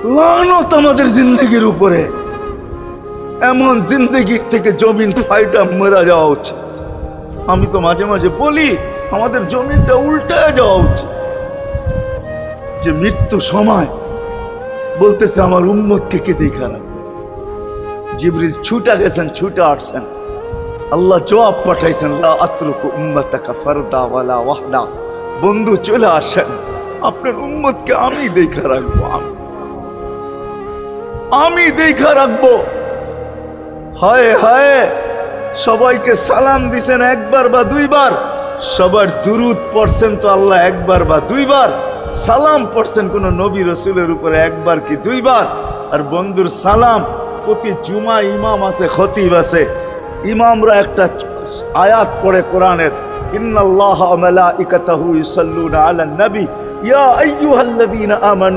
লানত আমাদের জিন্দগির উপরে। এমন জিন্দগির থেকে জমিন ফাইটা মরা যাওয়া উচিত। আমি তো মাঝে মাঝে বলি আমাদের জমিনটা উল্টায় যাওয়া উচিত। যে মৃত্যু সময় বলতেছে আমার উম্মতকে কে দেখা রাখবে। জিবরিল ছুটা গেছেন, ছুটা আসছেন, আল্লাহ জবাব পাঠাইছেন, লা আতরুকু উম্মাতাকা ফারদা ওয়ালা ওয়াহদা। বন্ধু চলে আসেন, আপনার উম্মতকে আমি দেখা রাখবো, আমি দেখা রাখবো। হায় হায়, সবাইকে সালাম দিছেন একবার বা দুইবার, সবার দুরুদ পড়ছেন তো আল্লাহ একবার বা দুইবার, সালাম পড়ছেন কোন নবী রসুলের উপরে একবার কি দুইবার। আর বন্ধুর সালাম প্রতি জুমা ইমাম আছে, খতিব আছে, ইমামরা একটা আয়াত পড়ে কোরআনের, ইন্নাল্লাহা ওয়া মালাইকাতাহু ইউসাল্লুনা আলান নবী ইয়া আইয়ুহাল্লাযীনা আমানু